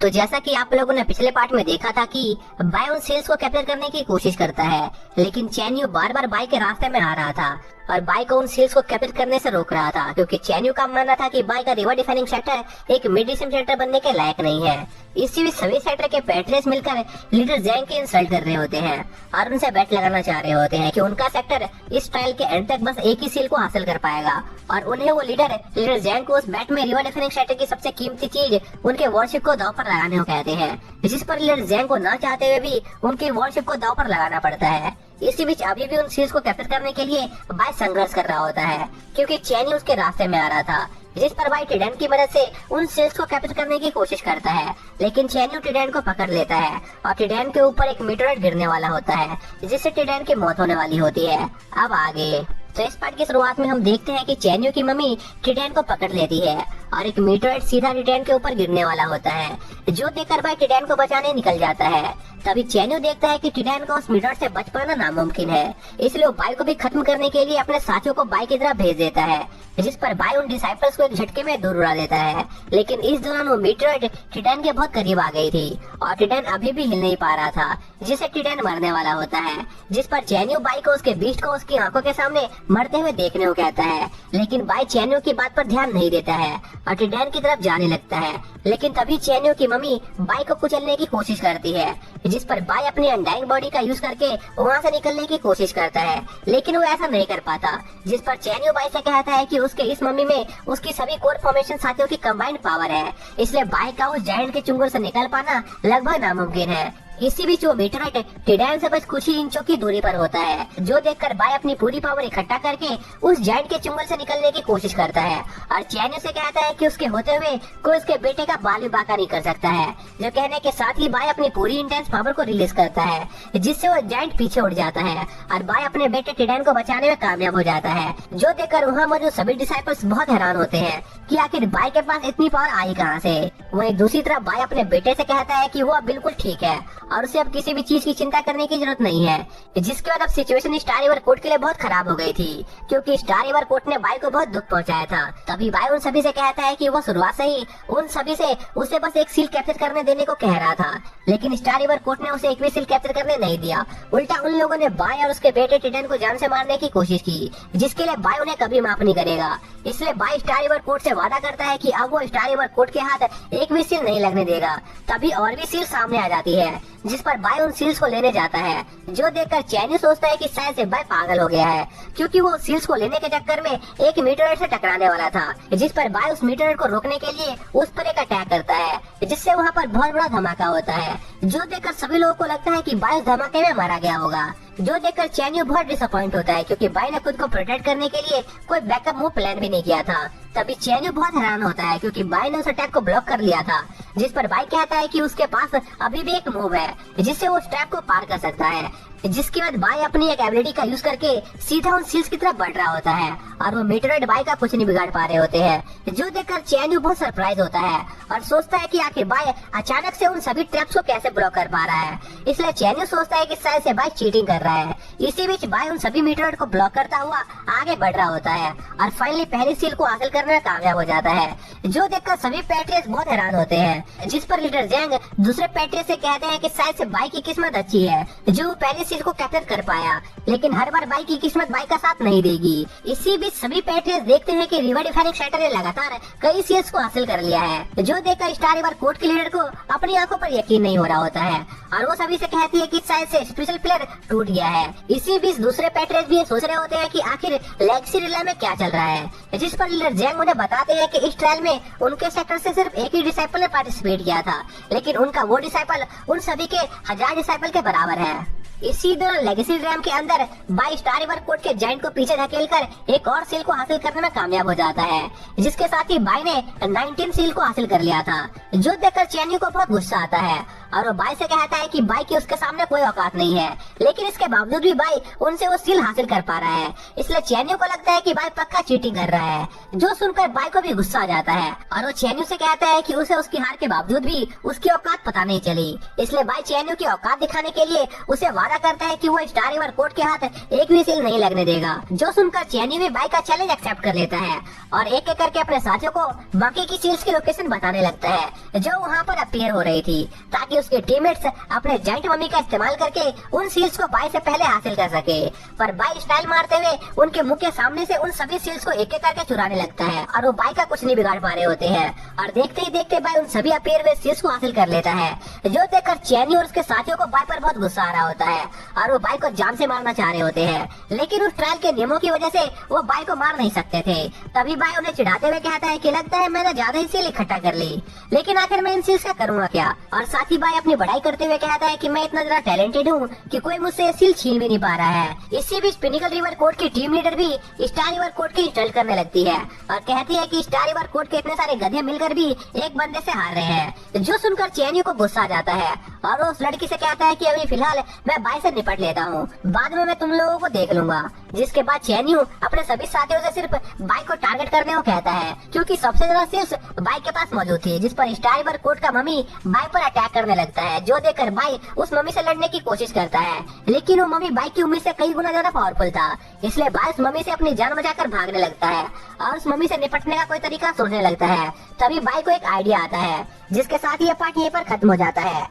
तो जैसा कि आप लोगों ने पिछले पार्ट में देखा था कि बाय उन सेल्स को कैप्चर करने की कोशिश करता है, लेकिन चैन्यू बार बार बाय के रास्ते में आ रहा था और बाय को उन सेल्स को कैप्चर करने से रोक रहा था, क्योंकि चैन्यू का मानना था कि बाय का रिवर डिफाइनिंग सेक्टर एक मिड डिस्टेंस सेक्टर बनने के लायक नहीं है। इसी बीच सभी सेक्टर के पैट्रियट्स मिलकर लीडर जैंग की इंसल्ट कर रहे होते हैं और उनसे बैट लगाना चाह रहे होते हैं कि उनका सेक्टर इस ट्रायल के एंड तक बस एक ही सील को हासिल कर पाएगा और उन्हें वो लीडर जैंग को उस बैट में रिवर डिफाइनिंग सेक्टर की सबसे कीमती चीज उनके वॉरशिप को दांव पर लगाने को कहते हैं, जिस पर लीडर जैंग को ना चाहते हुए भी उनकी वॉरशिप को दांव पर लगाना पड़ता है। इसी बीच अभी भी उन सील्स को कैप्चर करने के लिए बाय संघर्ष कर रहा होता है, क्योंकि चैनी उसके रास्ते में आ रहा था, जिस पर बाय ट्रिडेंट की मदद से उन सेल्स को कैप्चर करने की कोशिश करता है, लेकिन चैनी ट्रिडेंट को पकड़ लेता है और ट्रिडेंट के ऊपर एक मीटरॉइड गिरने वाला होता है, जिससे ट्रिडेंट की मौत होने वाली होती है। अब आगे तो इस पार्ट की शुरुआत में हम देखते हैं कि चैन्यू की मम्मी ट्रिडेंट को पकड़ लेती है और एक मीटरॉइड सीधा ट्रिडेंट के ऊपर गिरने वाला होता है, जो देखकर बाय ट्रिडेंट को बचाने निकल जाता है। तभी चैन्यू देखता है कि ट्रिडेंट को उस मीटरॉइड से बच पाना नामुमकिन है, इसलिए वो बाय को भी खत्म करने के लिए अपने साथियों को बाय की तरफ भेज देता है, जिस पर बाय उन डिसाइपल्स को एक झटके में दूर उड़ा देता है। लेकिन इस दौरान वो मीटरॉइड ट्रिडेंट के बहुत करीब आ गई थी और ट्रिडेंट अभी भी हिल नहीं पा रहा था, जिससे ट्रिडेंट मरने वाला होता है, जिस पर चैन्यू बाय को उसके बीस्ट को उसकी आंखों के सामने मरते हुए देखने को कहता है। लेकिन बाय चैन्यू की बात पर ध्यान नहीं देता है और ट्रिडेंट की तरफ जाने लगता है। लेकिन तभी चैन्यू की मम्मी बाय को कुचलने की कोशिश करती है, जिस पर बाय अपनी अनडाइंग बॉडी का यूज करके वहाँ से निकलने की कोशिश करता है, लेकिन वो ऐसा नहीं कर पाता, जिस पर चैन्यू बाय से कहता है कि उसके इस मम्मी में उसकी सभी कोर फॉर्मेशन साथियों की कंबाइंड पावर है, इसलिए बाय का उस जायंट के चुंगल से निकल पाना लगभग नामुमकिन है। इसी बीच वो मीटरॉइड ट्रिडेंट से बस कुछ ही इंचों की दूरी पर होता है, जो देखकर बाय अपनी पूरी पावर इकट्ठा करके उस जायंट के चुंगल से निकलने की कोशिश करता है और चैन्यू से कहता है कि उसके होते हुए कोई उसके बेटे का बाल भी बाका नहीं कर सकता है, जो कहने के साथ ही बाय अपनी पूरी इंटेंस पावर को रिलीज करता है, जिससे वो जायंट पीछे उड़ जाता है और बाय अपने बेटे ट्रिडेंट को बचाने में कामयाब हो जाता है, जो देखकर वहाँ मौजूद सभी डिसाइपल्स बहुत हैरान होते हैं कि आखिर बाय के पास इतनी पावर आई कहाँ से। वहीं दूसरी तरफ बाय अपने बेटे से कहता है कि वो अब बिल्कुल ठीक है और उसे अब किसी भी चीज की चिंता करने की जरूरत नहीं है, जिसके बाद अब सिचुएशन स्टार रिवर कोर्ट के लिए बहुत खराब हो गई थी, क्योंकि स्टार रिवर कोर्ट ने बाय को बहुत दुख पहुंचाया था। तभी बाय उन सभी से कहता है कि वो शुरुआत से ही उन सभी से उसे बस एक सील कैप्चर करने देने को कह रहा था, लेकिन स्टार रिवर कोर्ट ने उसे एक भी सील कैप्चर करने नहीं दिया। उल्टा उन लोगों ने बाय और उसके बेटे ट्रिडेंट को जान से मारने की कोशिश की, जिसके लिए बाय उन्हें कभी माफ नहीं करेगा। इसलिए बाय स्टार रिवर कोर्ट से वादा करता है कि अब वो स्टार रिवर कोर्ट के हाथ एक भी सील नहीं लगने देगा। तभी और भी सील सामने आ जाती है, जिस पर बाय उन सील्स को लेने जाता है, जो देखकर चैन्यू सोचता है कि शायद से बाय पागल हो गया है, क्योंकि वो सील्स को लेने के चक्कर में एक मीटरॉइड से टकराने वाला था, जिस पर बाय उस मीटरॉइड को रोकने के लिए उस पर एक अटैक करता है, जिससे वहाँ पर बहुत बड़ा धमाका होता है, जो देखकर सभी लोगों को लगता है कि बाय उस धमाके में मारा गया होगा, जो देखकर चैन्यू बहुत डिसअपॉइंट होता है, क्योंकि बाय ने खुद को प्रोटेक्ट करने के लिए कोई बैकअप मूव प्लान भी नहीं किया था। तभी चैन्यू बहुत हैरान होता है, क्योंकि बाय ने उस अटैक को ब्लॉक कर लिया था, जिस पर बाय कहता है कि उसके पास अभी भी एक मूव है जिससे वो ट्रैप को पार कर सकता है, जिसके बाद बाय अपनी एक एबिलिटी का यूज करके सीधा उन सील्स की तरफ बढ़ रहा होता है और वो मीटरॉइड बाय का कुछ नहीं बिगाड़ पा रहे होते हैं, जो देखकर चैन्यू बहुत सरप्राइज होता है और सोचता है कि आखिर बाय अचानक से उन सभी ट्रैप्स को कैसे ब्लॉक कर पा रहा है। इसलिए चैन्यू सोचता है कि शायद से बाय चीटिंग कर रहा है। इसी बीच बाय उन सभी मीटरॉइड को ब्लॉक करता हुआ आगे बढ़ रहा होता है और फाइनली पहली सील को हासिल करने में कामयाब हो जाता है, जो देखकर सभी पैट्रियट्स बहुत हैरान होते हैं, जिस पर लीडर जैंग दूसरे पैट्रियट से कहते हैं कि शायद से बाय की किस्मत अच्छी है जो पहली सील को कैप्चर कर पाया, लेकिन हर बार बाय की किस्मत बाय का साथ नहीं देगी। इसी बीच सभी पैट्रियट्स देखते हैं कि रिवर डिफाइनिंग सेक्टर ने लगातार कई सील्स को हासिल कर लिया है, जो देखकर स्टार रिवर कोर्ट के लीडर को अपनी आंखों पर यकीन नहीं हो रहा होता है और वो सभी से कहती है कि शायद से स्पेशल प्लेयर टूट गया है। इसी बीच दूसरे पैट्रियट्स भी सोच रहे होते हैं कि आखिर लेगेसी रिले में क्या चल रहा है, जिस पर लीडर जैंग उन्हें बताते हैं कि इस ट्रायल में उनके सेक्टर से सिर्फ एक ही डिसाइपल ने पार्टिसिपेट किया था, लेकिन उनका वो डिसाइपल उन सभी के 1000 डिसाइपल के बराबर है। इसी दौरान लेगेसी रैम के अंदर बाय स्टार रिवर कोर्ट के जायंट को पीछे धकेलकर एक और सील को हासिल करने में कामयाब हो जाता है, जिसके साथ ही बाय ने 19 सील को हासिल कर लिया था, जो देखकर चैन्यू को बहुत गुस्सा आता है और वो बाई से कहता है कि बाई की उसके सामने कोई औकात नहीं है, लेकिन इसके बावजूद भी बाई उनसे वो सील हासिल कर पा रहा है। इसलिए चैन्यू को लगता है कि बाई पक्का चीटिंग कर रहा है, जो सुनकर बाई को भी गुस्सा आ जाता है और वो चैन्यू से कहता है कि उसे उसकी हार के बावजूद भी उसकी औकात पता नहीं चली। इसलिए बाई चैन्यू की औकात दिखाने के लिए उसे वादा करता है कि वो स्टार रिवर कोर्ट के हाथ एक भी सील नहीं लगने देगा, जो सुनकर चैन्यू भी बाई का चैलेंज एक्सेप्ट कर लेता है और एक एक करके अपने साथियों को बाकी की सील्स की लोकेशन बताने लगता है जो वहाँ पर अपीयर हो रही थी, ताकि उसके टीममेट्स अपने जाइंट मम्मी का इस्तेमाल करके उन सील्स को बाई से पहले हासिल कर सके। पर बाई स्टाइल मारते हुए उनके मुंह के सामने से उन सभी सील्स को एक एक करके चुराने लगता है और वो बाई का कुछ नहीं बिगाड़ पा रहे होते हैं और देखते ही देखते बाई उन सभी अपीयर हुए सील्स को हासिल कर लेता है, जो देखकर चैनी और उसके साथियों को बाई पर बहुत गुस्सा आ रहा होता है और वो बाई को जान से मारना चाह रहे होते हैं, लेकिन उस ट्रायल के नियमों की वजह से वो बाई को मार नहीं सकते थे। तभी बाई उन्हें चिढ़ाते हुए कहता है कि लगता है मैंने ज्यादा ही सील इकट्ठा कर ली, लेकिन आखिर मैं इन सील्स का करूंगा क्या। और साथ ही बाई अपनी बढ़ाई करते हुए कहता है कि मैं इतना ज्यादा टैलेंटेड हूँ कि कोई मुझसे सील छीन भी नहीं पा रहा है। इसी बीच पिनिकल रिवर कोर्ट की टीम लीडर भी स्टार रिवर कोर्ट की इंसल्ट करने लगती है और कहती है कि स्टार रिवर कोर्ट के इतने सारे गधे मिलकर भी एक बंदे से हार रहे हैं, जो सुनकर चैन्यू को गुस्सा आ जाता है और वो उस लड़की से कहता है कि अभी फिलहाल मैं बाई से निपट लेता हूँ, बाद में मैं तुम लोगों को देख लूंगा। जिसके बाद चैन्यू अपने सभी साथियों से सिर्फ बाई को टारगेट करने को कहता है, क्योंकि सबसे ज्यादा सील्स बाई के पास मौजूद थी, जिस पर स्टार रिवर कोर्ट का मम्मी बाई पर अटैक करने लगता है, जो देखकर बाई उस मम्मी से लड़ने की कोशिश करता है, लेकिन वो मम्मी बाई की उम्मीद से कई गुना ज्यादा पावरफुल था। इसलिए बाई उस मम्मी से अपनी जान बचाकर भागने लगता है और उस मम्मी से निपटने का कोई तरीका सोचने लगता है। तभी बाई को एक आइडिया आता है, जिसके साथ ये पार्ट यहीं पर खत्म हो जाता है।